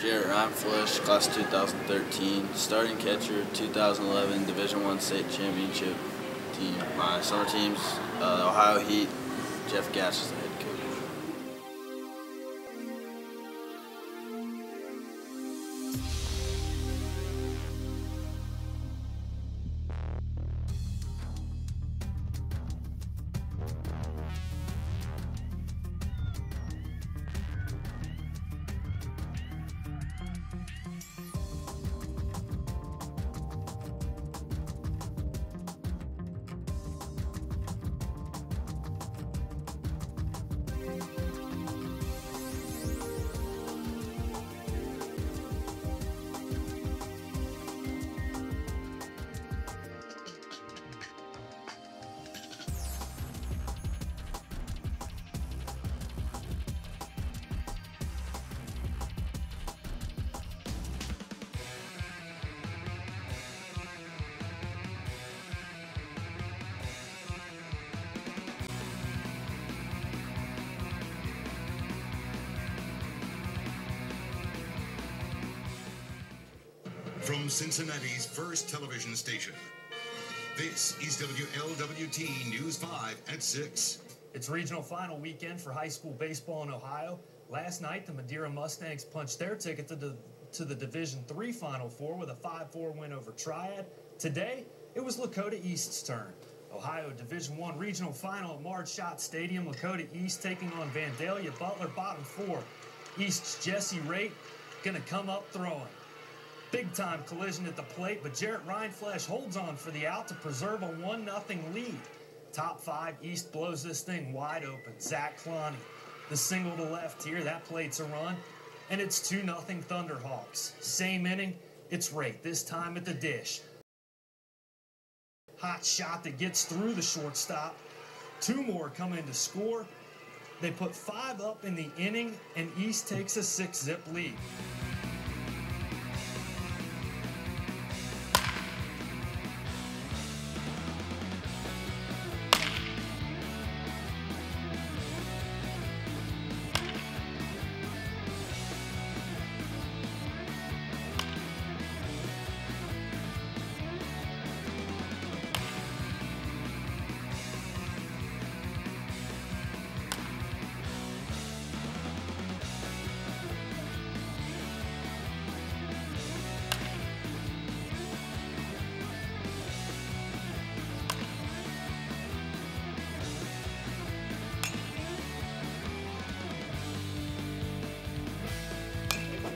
Jarett Rindfleisch, class 2013, starting catcher, 2011 Division I state championship team. My summer team's the Ohio Heat. Jeff Gash is the head coach. From Cincinnati's first television station, this is WLWT News 5 at 6. It's regional final weekend for high school baseball in Ohio. Last night, the Madeira Mustangs punched their ticket to the Division III Final Four with a 5-4 win over Triad. Today, it was Lakota East's turn. Ohio Division I regional final at Marge-Schott Stadium. Lakota East taking on Vandalia Butler, bottom four. East's Jesse Raitt going to come up throwing. Big-time collision at the plate, but Jarett Rindfleisch holds on for the out to preserve a 1-0 lead. Top five, East blows this thing wide open. Zach Clowney, the single to left here, that plate's a run, and it's 2-0 Thunderhawks. Same inning, it's Raitt, this time at the dish. Hot shot that gets through the shortstop. Two more come in to score. They put 5 up in the inning, and East takes a 6-zip lead.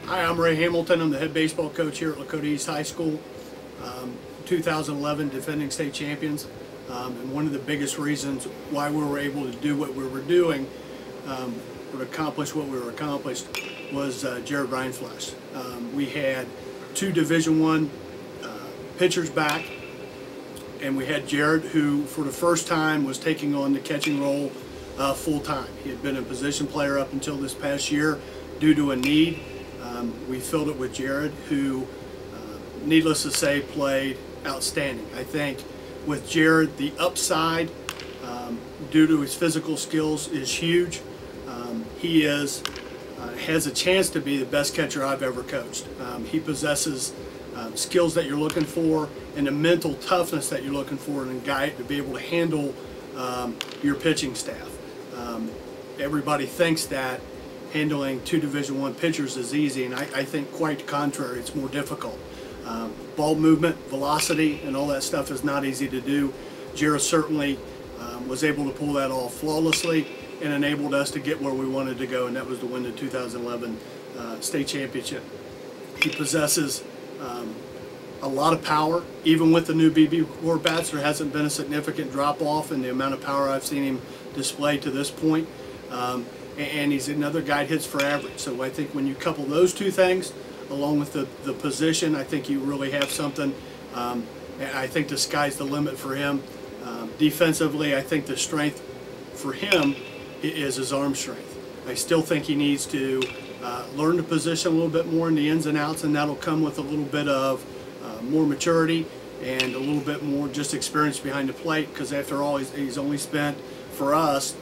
Hi, I'm Ray Hamilton. I'm the head baseball coach here at Lakota East High School. 2011 defending state champions, and one of the biggest reasons why we were able to do what we were doing, or accomplish what we were accomplished, was Jarett Rindfleisch. We had 2 Division I pitchers back, and we had Jarett, who for the first time was taking on the catching role full time. He had been a position player up until this past year due to a need. We filled it with Jarett, who, needless to say, played outstanding. I think with Jarett, the upside, due to his physical skills, is huge. He has a chance to be the best catcher I've ever coached. He possesses skills that you're looking for and the mental toughness that you're looking for in a guy to be able to handle your pitching staff. Everybody thinks that handling 2 Division I pitchers is easy, and I think quite the contrary, it's more difficult. Ball movement, velocity, and all that stuff is not easy to do. Jarett certainly was able to pull that off flawlessly and enabled us to get where we wanted to go, and that was to win the 2011 state championship. He possesses a lot of power. Even with the new BB4 bats, there hasn't been a significant drop-off in the amount of power I've seen him display to this point. And he's another guy that hits for average. So I think when you couple those two things, along with the position, I think you really have something. And I think the sky's the limit for him. Defensively, I think the strength for him is his arm strength. I still think he needs to learn the position a little bit more in the ins and outs, and that'll come with a little bit of more maturity and a little bit more just experience behind the plate, because after all, he's only spent, for us,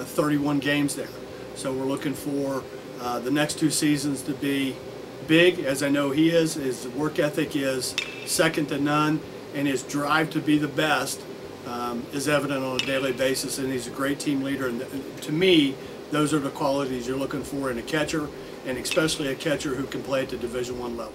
31 games there. So we're looking for the next 2 seasons to be big, as I know he is, his work ethic is second to none, and his drive to be the best is evident on a daily basis, and he's a great team leader. And to me, those are the qualities you're looking for in a catcher, and especially a catcher who can play at the Division I level.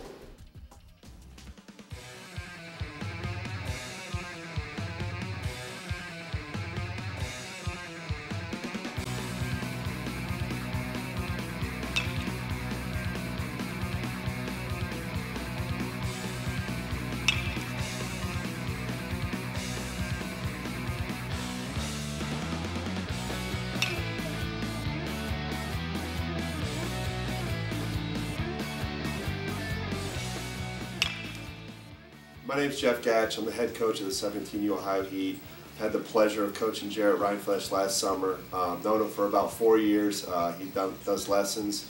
My name's Jeff Gatch. I'm the head coach of the 17U Ohio Heat. I had the pleasure of coaching Jarett Rindfleisch last summer. Known him for about 4 years. He does lessons.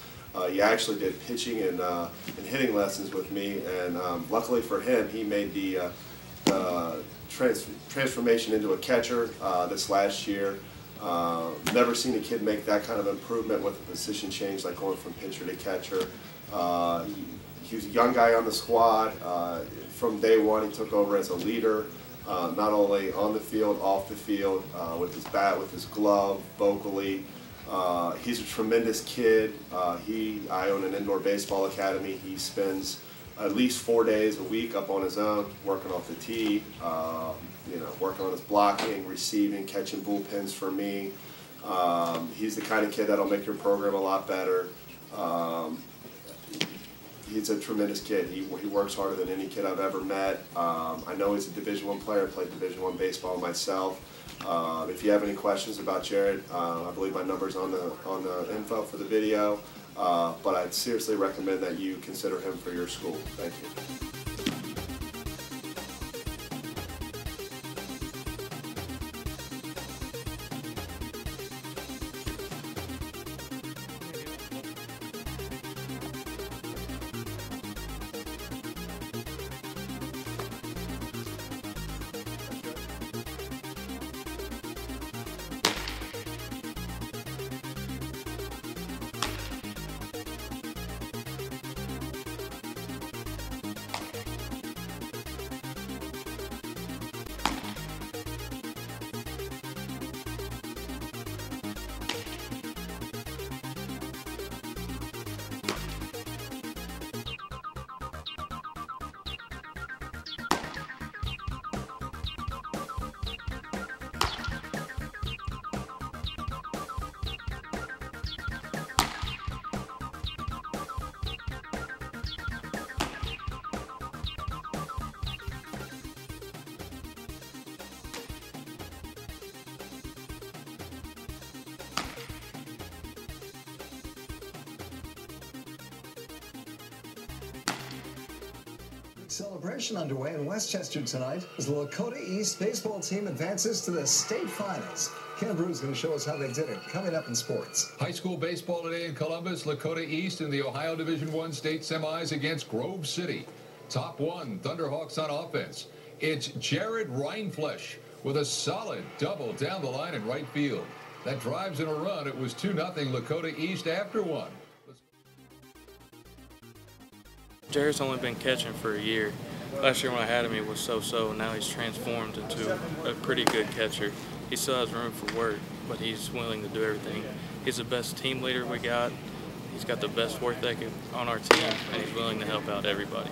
He actually did pitching and hitting lessons with me, and luckily for him, he made the transformation into a catcher this last year. Never seen a kid make that kind of improvement with a position change, like going from pitcher to catcher. He was a young guy on the squad. From day one, he took over as a leader, not only on the field, off the field, with his bat, with his glove, vocally. He's a tremendous kid. I own an indoor baseball academy. He spends at least 4 days a week up on his own, working off the tee, working on his blocking, receiving, catching bullpens for me. He's the kind of kid that'll make your program a lot better. He's a tremendous kid. He works harder than any kid I've ever met. I know he's a Division I player. I played Division I baseball myself. If you have any questions about Jarett, I believe my number's on the info for the video. But I'd seriously recommend that you consider him for your school. Thank you. Celebration underway in Westchester tonight as the Lakota East baseball team advances to the state finals. Ken Brew's going to show us how they did it coming up in sports. High school baseball today in Columbus. Lakota East in the Ohio Division I state semis against Grove City. Top one, Thunderhawks on offense. It's Jarett Rindfleisch with a solid double down the line in right field. That drives in a run. It was 2-0 Lakota East after one. Jarett's only been catching for a year. Last year when I had him, he was so-so. Now he's transformed into a pretty good catcher. He still has room for work, but he's willing to do everything. He's the best team leader we got. He's got the best work ethic on our team, and he's willing to help out everybody.